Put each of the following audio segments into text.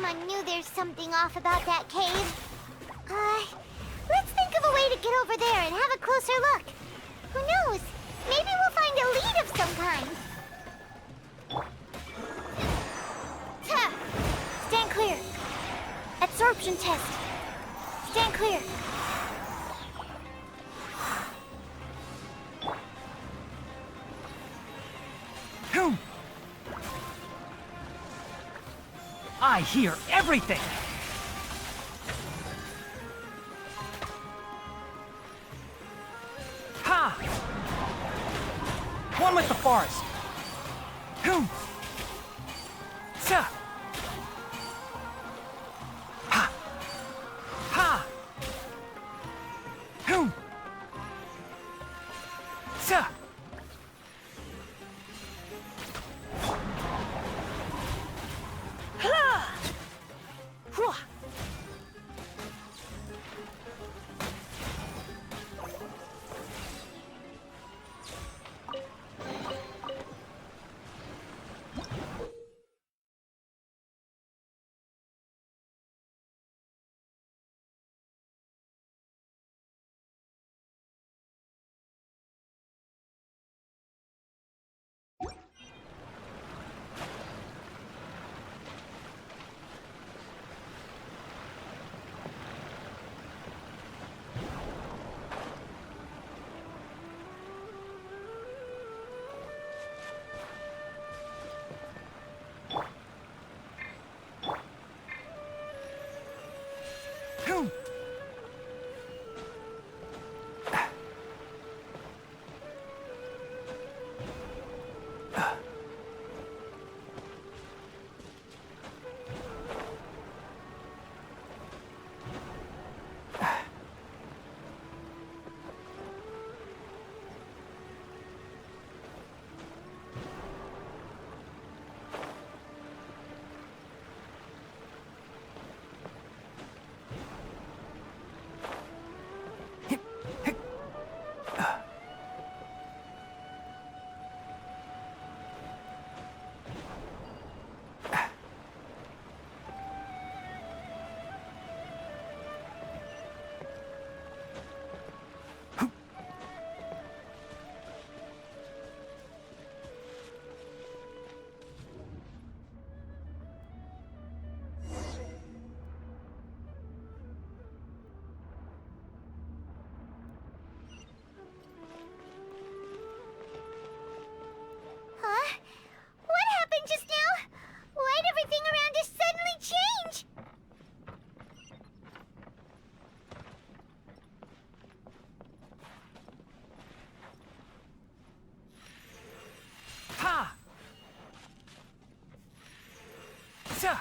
Archon knew there's something off about that cave. Let's think of a way to get over there and have a closer look. Who knows? Maybe we'll find a lead of some kind. Stand clear. Absorption test. Stand clear. I hear everything! Ha! One with the forest. Ha! Ha! Ha! What happened just now? Why'd everything around us suddenly change? Ha! Sa!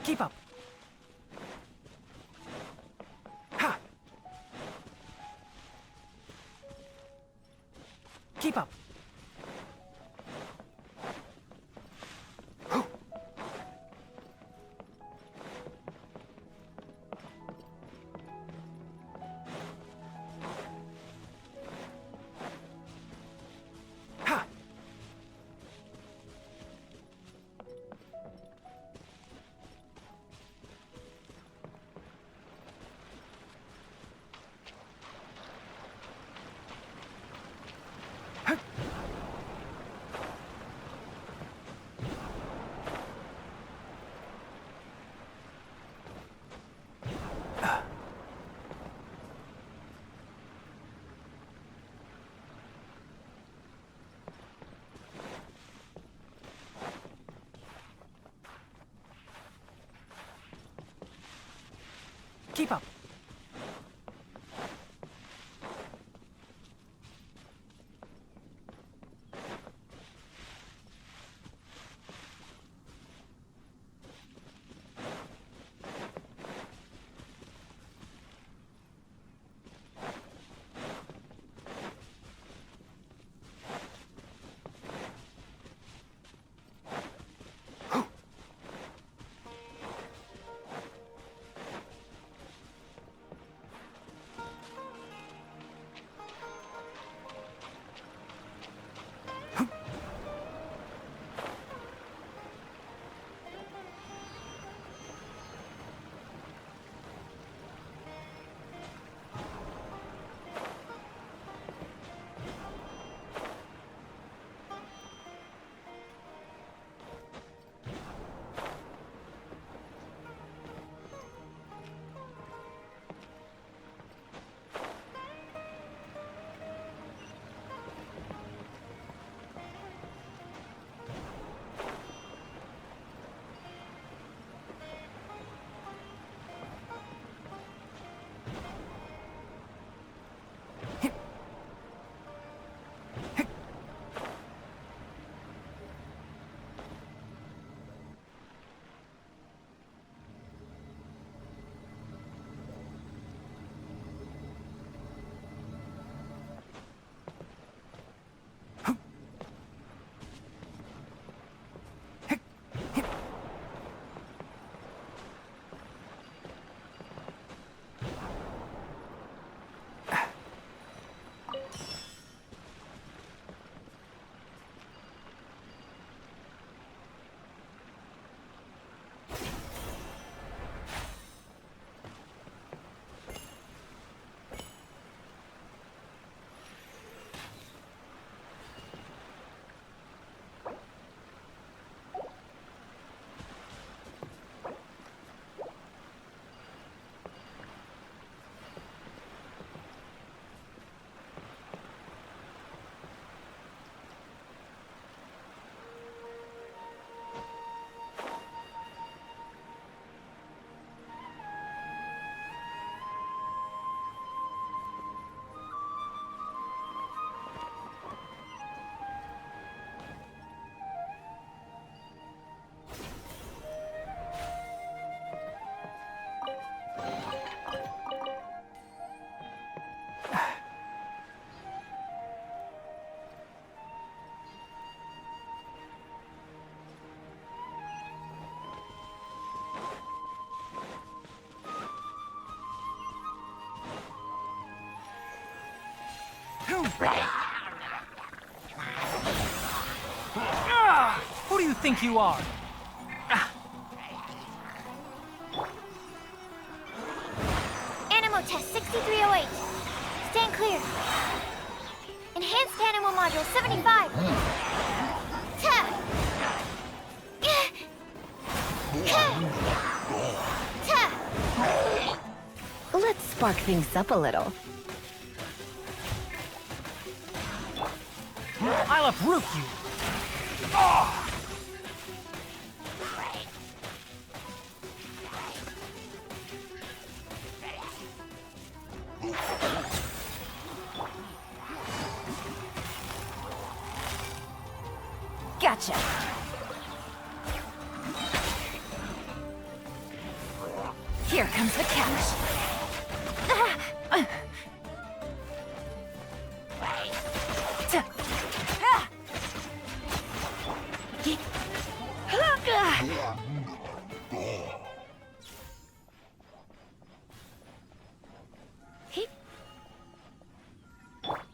Keep up. Ha! Keep up. Ha! Keep up. Who do you think you are? Animo test 6308. Stand clear. Enhanced Animo module 75. Ta. Ta. Let's spark things up a little. I'll uproot you. Gotcha. Here comes the catch.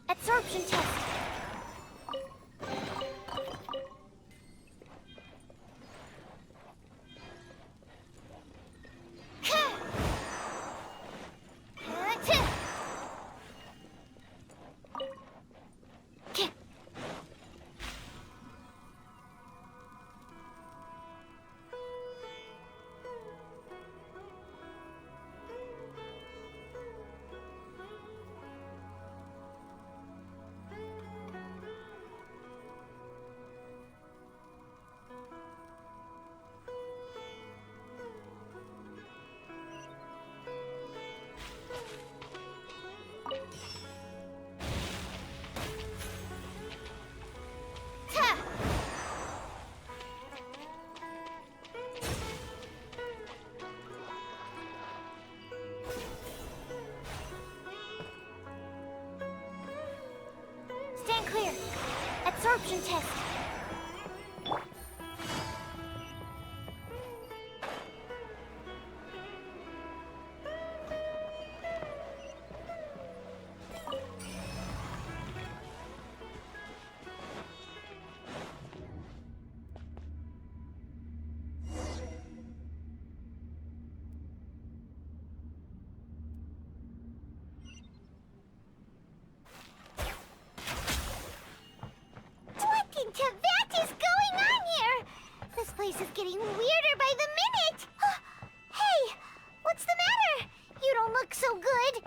Absorption test. absorption test. What in Tibet is going on here? This place is getting weirder by the minute. Hey, what's the matter? You don't look so good.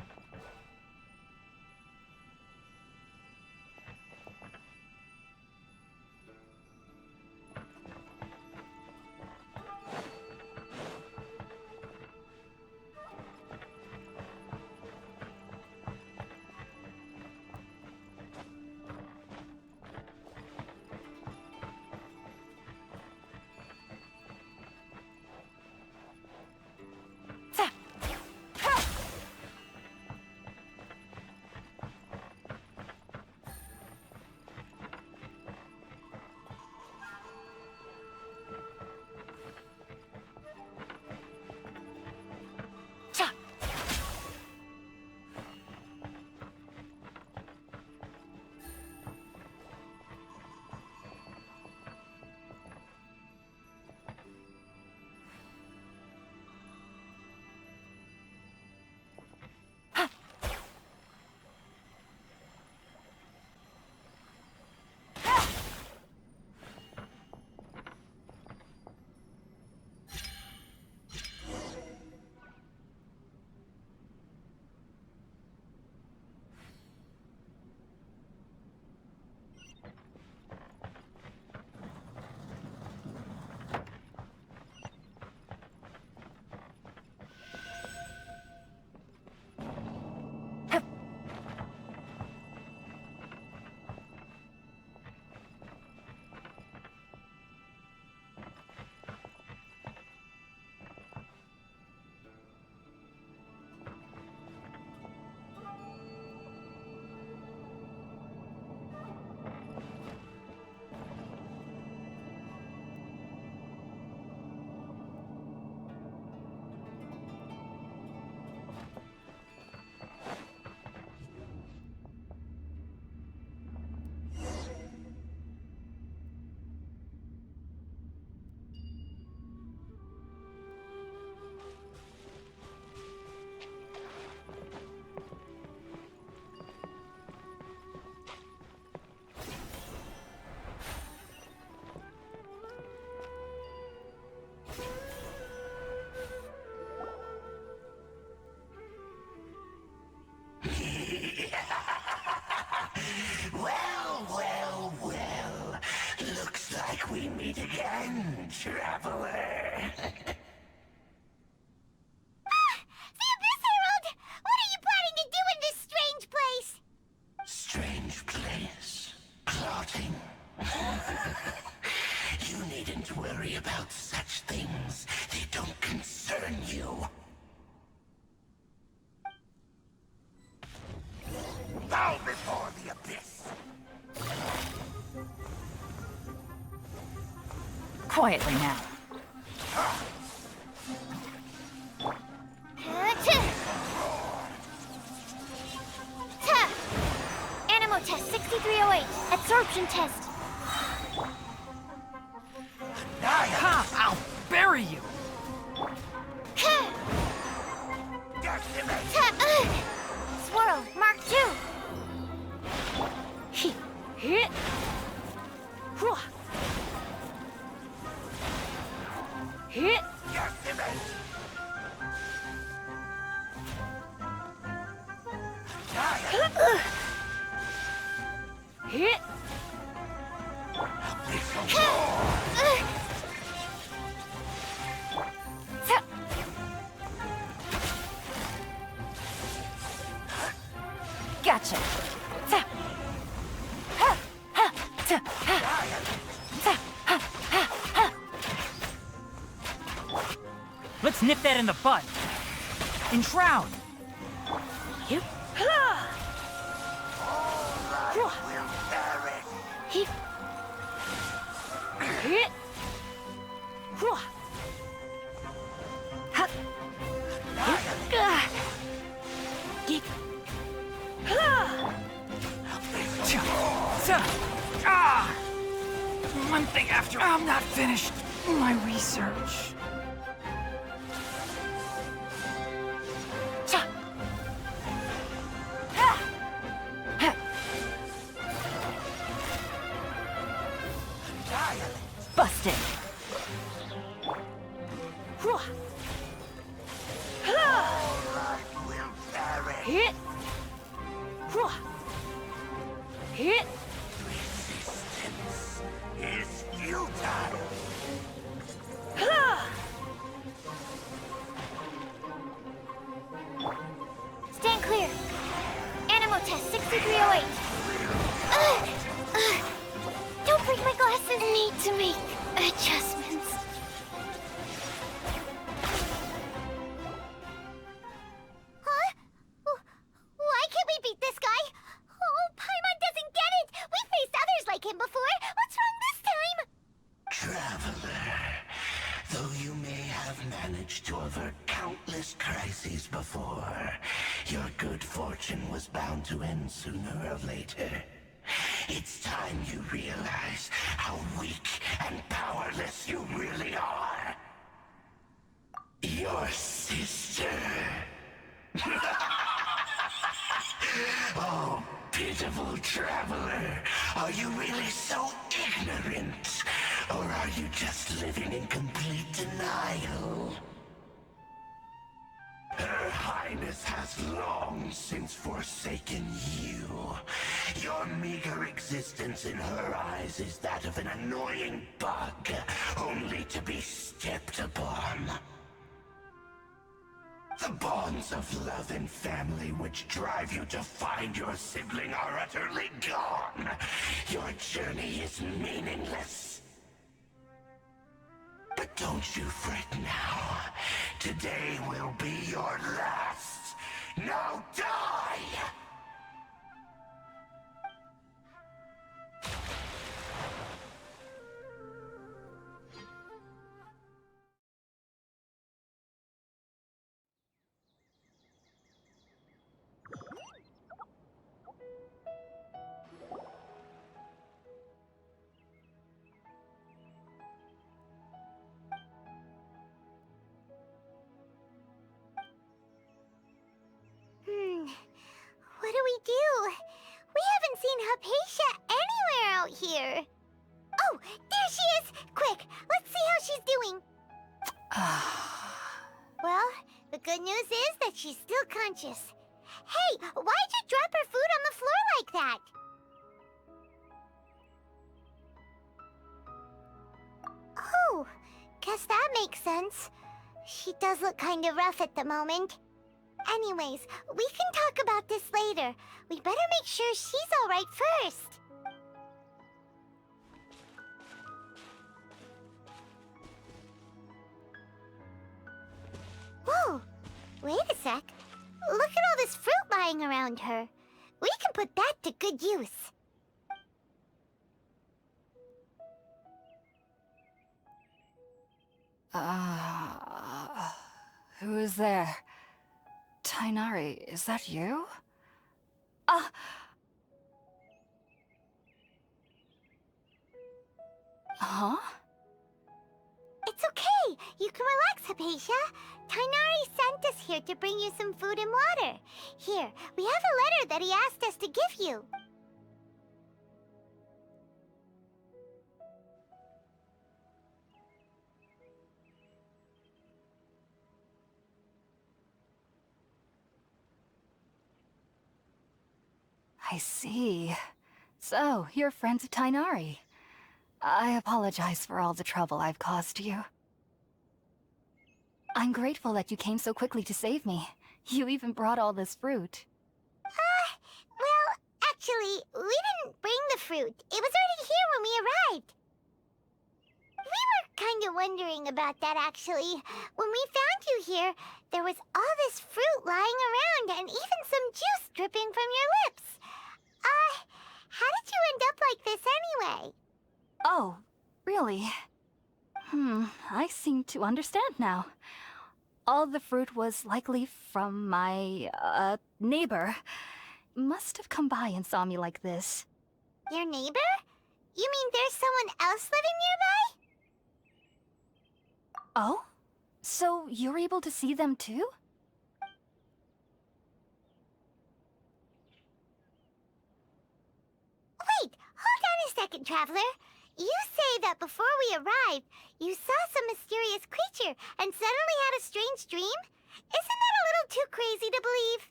We meet again, traveler. The Abyss Herald! What are you planning to do in this strange place? Strange place. Plotting. You needn't worry about such things. They don't concern you. Bow before the Abyss. Quietly now. Animal test 6308. Absorption test. Ha! I'll bury you! Swirl, Mark 2. Hit. Hit. Hit. Gotcha. Let's nip that in the bud. Enshroud. We'll perish. hit. Hua. Ha. Geek. One thing after. I'm not finished my research. Busted. Hua. Will perish. Hit. Hua. Hit. Resistance is futile. Stand clear. Animal test 6308. Don't break my glasses. Need to make adjustments. Huh? Why can't we beat this guy? Oh, Paimon doesn't get it. We faced others like him before. What's wrong this time? Traveler, though you may have managed to avert countless crises before, your good fortune was bound to end sooner or later. It's time you realize how weak and powerless you really are. Your sister. Oh, pitiful traveler. Are you really so ignorant? Or are you just living in complete denial? Her Highness has long since forsaken you. Your meager existence in her eyes is that of an annoying bug, only to be stepped upon. The bonds of love and family which drive you to find your sibling are utterly gone. Your journey is meaningless. But don't you fret now. Today will be your last. Now die! What do we do? We haven't seen Hypatia anywhere out here. Oh, there she is! Quick, let's see how she's doing. Well, the good news is that she's still conscious. Hey, why'd you drop her food on the floor like that? Oh, guess that makes sense. She does look kind of rough at the moment. Anyways, we can talk about this later. We better make sure she's all right first. Whoa, wait a sec. Look at all this fruit lying around her. We can put that to good use. Who is there? Tainari, is that you? Huh? It's okay. You can relax, Hypatia. Tainari sent us here to bring you some food and water. Here, we have a letter that he asked us to give you. I see. So, you're friends of Tainari. I apologize for all the trouble I've caused you. I'm grateful that you came so quickly to save me. You even brought all this fruit. Well, actually, we didn't bring the fruit. It was already here when we arrived. We were kind of wondering about that, actually. When we found you here, there was all this fruit lying around and even some juice dripping from your lips. How did you end up like this anyway? Oh, Really? I seem to understand now. All the fruit was likely from my, neighbor. Must have come by and saw me like this. Your neighbor? You mean there's someone else living nearby? Oh? So you're able to see them too? Wait, hold on a second, Traveler. You say that before we arrived, you saw some mysterious creature and suddenly had a strange dream? Isn't that a little too crazy to believe?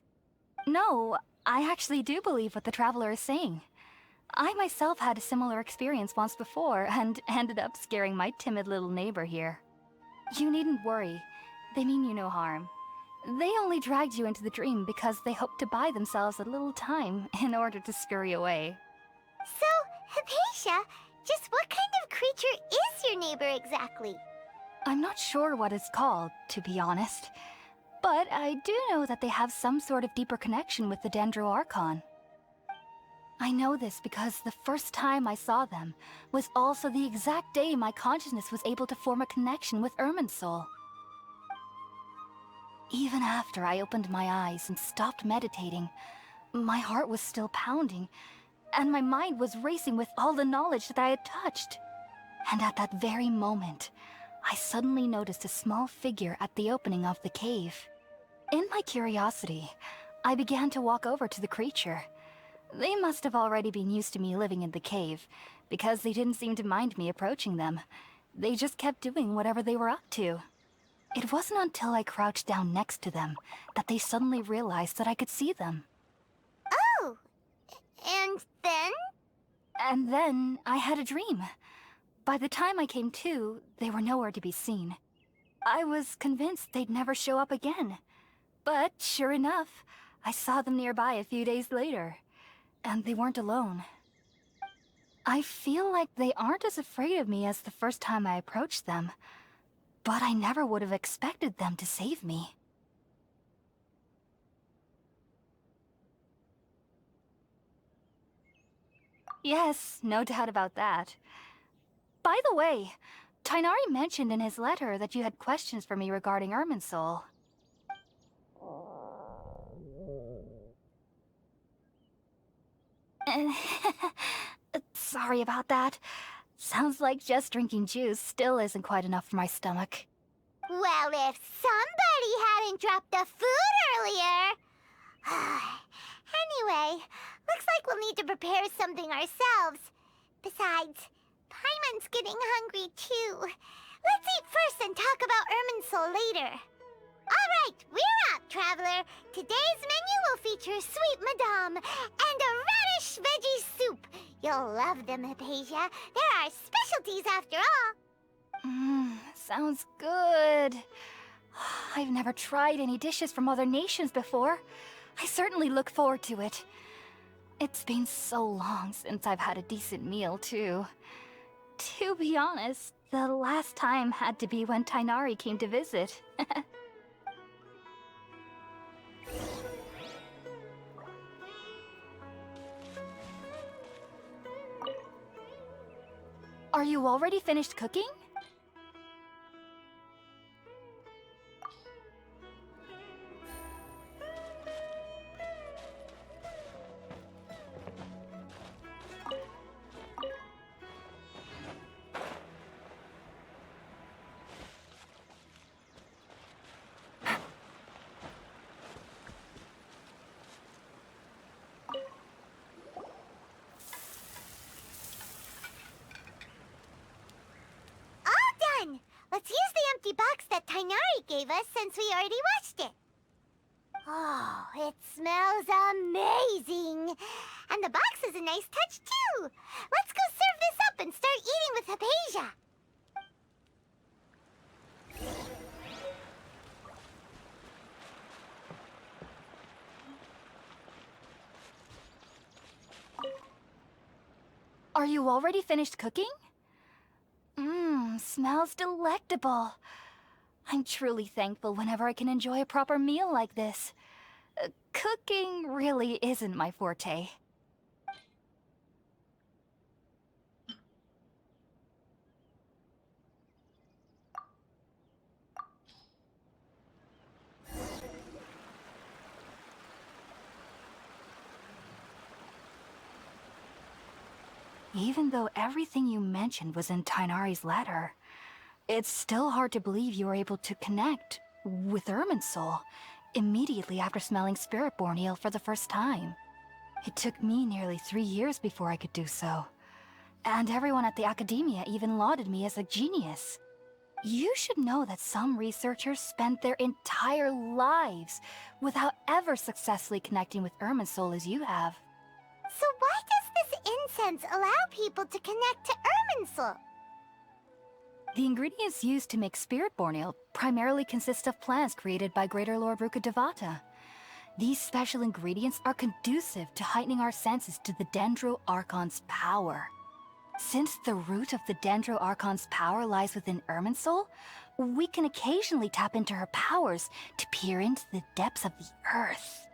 No, I actually do believe what the Traveler is saying. I myself had a similar experience once before and ended up scaring my timid little neighbor here. You needn't worry. They mean you no harm. They only dragged you into the dream because they hoped to buy themselves a little time in order to scurry away. So, Hypatia, just what kind of creature is your neighbor exactly? I'm not sure what it's called, to be honest. But I do know that they have some sort of deeper connection with the Sumeru Archon. I know this because the first time I saw them was also the exact day my consciousness was able to form a connection with Irminsul. Even after I opened my eyes and stopped meditating, my heart was still pounding, and my mind was racing with all the knowledge that I had touched. And at that very moment, I suddenly noticed a small figure at the opening of the cave. In my curiosity, I began to walk over to the creature. They must have already been used to me living in the cave, because they didn't seem to mind me approaching them. They just kept doing whatever they were up to. It wasn't until I crouched down next to them that they suddenly realized that I could see them. Oh, and then? And then I had a dream. By the time I came to, they were nowhere to be seen. I was convinced they'd never show up again. But sure enough, I saw them nearby a few days later. And they weren't alone. I feel like they aren't as afraid of me as the first time I approached them. But I never would have expected them to save me. Yes, no doubt about that. By the way, Tighnari mentioned in his letter that you had questions for me regarding Irminsul. Sorry about that. Sounds like just drinking juice still isn't quite enough for my stomach. Well, if somebody hadn't dropped the food earlier... Anyway, looks like we'll need to prepare something ourselves. Besides, Paimon's getting hungry too. Let's eat first and talk about Irminsul later. All right, we're up, Traveler. Today's menu will feature Sweet Madame and a radish veggie soup. You'll love them, Hypatia. They're our specialties after all. Sounds good. I've never tried any dishes from other nations before. I certainly look forward to it. It's been so long since I've had a decent meal, too. To be honest, the last time had to be when Tighnari came to visit. Are you already finished cooking? Let's use the empty box that Tighnari gave us since we already watched it. Oh, it smells amazing. And the box is a nice touch, too. Let's go serve this up and start eating with Hypatia. Are you already finished cooking? Smells delectable. I'm truly thankful whenever I can enjoy a proper meal like this. Cooking really isn't my forte. Even though everything you mentioned was in Tainari's letter, it's still hard to believe you were able to connect with Irminsul immediately after smelling Spiritborn ale for the first time. It took me nearly 3 years before I could do so. And everyone at the Academia even lauded me as a genius. You should know that some researchers spend their entire lives without ever successfully connecting with Irminsul as you have. So why does this incense allow people to connect to Irminsul? The ingredients used to make Spiritborn ale primarily consist of plants created by Greater Lord Rukkhadevata. These special ingredients are conducive to heightening our senses to the Dendro Archon's power. Since the root of the Dendro Archon's power lies within Irminsul, we can occasionally tap into her powers to peer into the depths of the earth.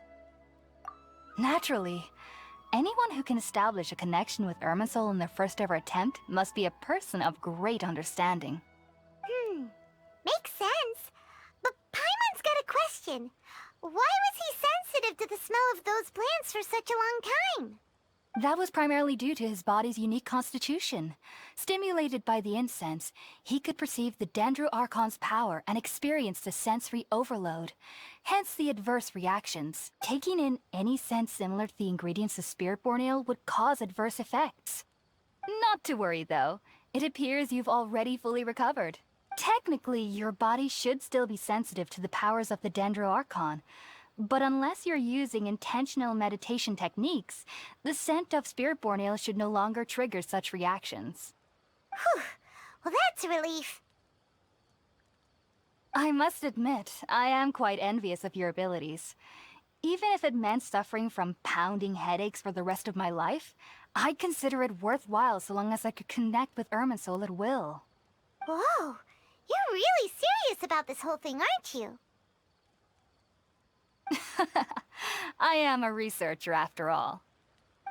Naturally, anyone who can establish a connection with Irminsul in their first ever attempt must be a person of great understanding. Makes sense. But Paimon's got a question. Why was he sensitive to the smell of those plants for such a long time? That was primarily due to his body's unique constitution. Stimulated by the incense, he could perceive the Dendro Archon's power and experience the sensory overload, hence the adverse reactions. Taking in any scent similar to the ingredients of Spiritborn ale would cause adverse effects. Not to worry, though. It appears you've already fully recovered. Technically, your body should still be sensitive to the powers of the Dendro Archon, but unless you're using intentional meditation techniques, the scent of Spiritborn ale should no longer trigger such reactions. Whew. Well, that's a relief. I must admit, I am quite envious of your abilities. Even if it meant suffering from pounding headaches for the rest of my life, I'd consider it worthwhile so long as I could connect with Irminsul at will. Whoa, you're really serious about this whole thing, aren't you? I am a researcher after all.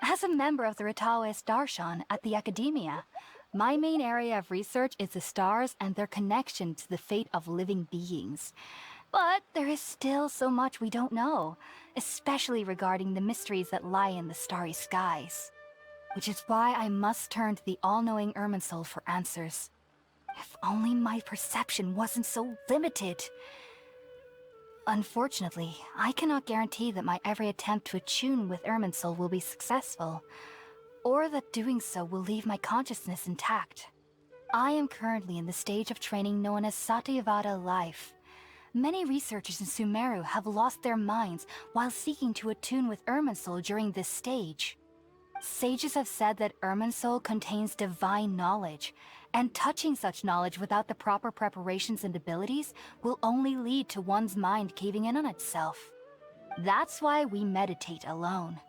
As a member of the Ritaoist Darshan at the Academia, my main area of research is the stars and their connection to the fate of living beings. But there is still so much we don't know, especially regarding the mysteries that lie in the starry skies. Which is why I must turn to the all-knowing Irminsul for answers. If only my perception wasn't so limited. Unfortunately, I cannot guarantee that my every attempt to attune with Irminsul will be successful, or that doing so will leave my consciousness intact. I am currently in the stage of training known as Satyavada life. Many researchers in Sumeru have lost their minds while seeking to attune with Irminsul during this stage. Sages have said that Irminsul contains divine knowledge, and touching such knowledge without the proper preparations and abilities will only lead to one's mind caving in on itself. That's why we meditate alone.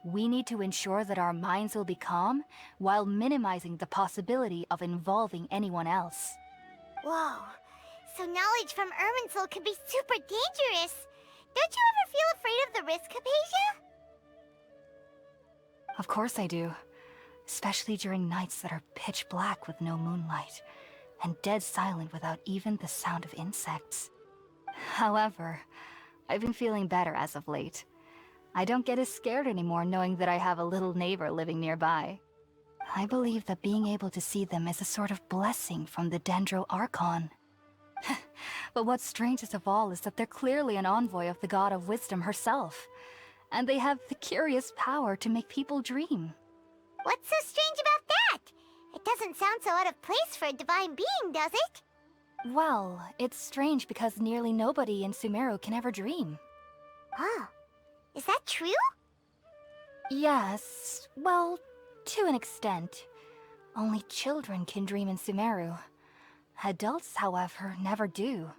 We need to ensure that our minds will be calm, while minimizing the possibility of involving anyone else. Whoa, so knowledge from Irminsul can be super dangerous. Don't you ever feel afraid of the risk, Hypatia? Of course I do. Especially during nights that are pitch black with no moonlight, and dead silent without even the sound of insects. However, I've been feeling better as of late. I don't get as scared anymore knowing that I have a little neighbor living nearby. I believe that being able to see them is a sort of blessing from the Dendro Archon. But what's strangest of all is that they're clearly an envoy of the God of Wisdom herself, and they have the curious power to make people dream. What's so strange about that? It doesn't sound so out of place for a divine being, does it? Well, it's strange because nearly nobody in Sumeru can ever dream. Oh, is that true? Yes, well, to an extent. Only children can dream in Sumeru. Adults, however, never do.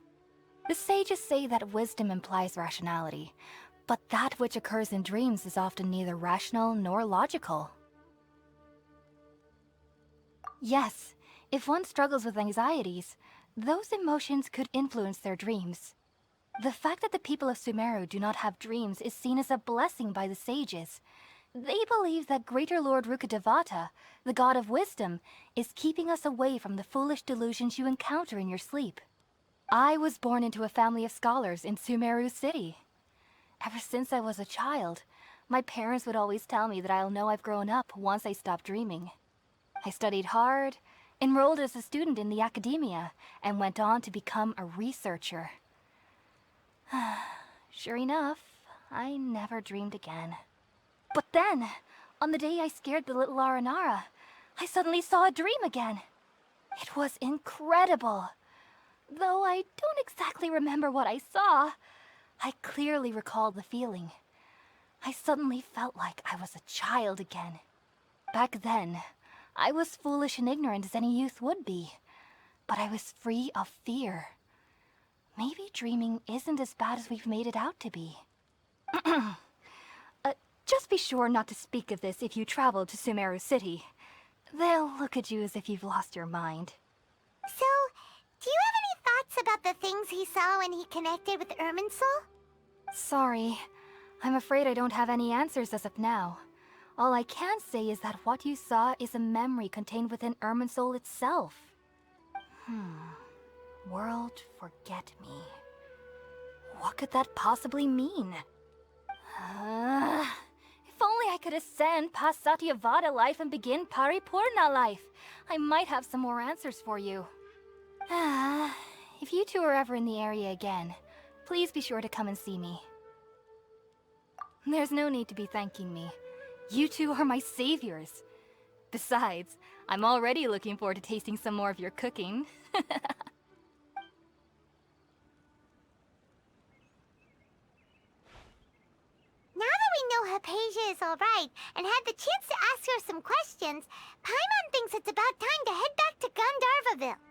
The sages say that wisdom implies rationality, but that which occurs in dreams is often neither rational nor logical. Yes, if one struggles with anxieties, those emotions could influence their dreams. The fact that the people of Sumeru do not have dreams is seen as a blessing by the sages. They believe that Greater Lord Rukkhadevata, the God of Wisdom, is keeping us away from the foolish delusions you encounter in your sleep. I was born into a family of scholars in Sumeru City. Ever since I was a child, my parents would always tell me that I'll know I've grown up once I stop dreaming. I studied hard, enrolled as a student in the academia, and went on to become a researcher. Sure enough, I never dreamed again. But then, on the day I scared the little Aranara, I suddenly saw a dream again. It was incredible. Though I don't exactly remember what I saw, I clearly recall the feeling. I suddenly felt like I was a child again. Back then, I was foolish and ignorant as any youth would be, but I was free of fear. Maybe dreaming isn't as bad as we've made it out to be. Just be sure not to speak of this if you travel to Sumeru City. They'll look at you as if you've lost your mind. So, do you have any thoughts about the things he saw when he connected with Irminsul? Sorry. I'm afraid I don't have any answers as of now. All I can say is that what you saw is a memory contained within Irminsul itself. World forget me. What could that possibly mean? If only I could ascend past Satyavada life and begin Paripurna life. I might have some more answers for you. If you two are ever in the area again, please be sure to come and see me. There's no need to be thanking me. You two are my saviors. Besides, I'm already looking forward to tasting some more of your cooking. Now that we know Hypatia is alright and had the chance to ask her some questions, Paimon thinks it's about time to head back to Gandharvaville.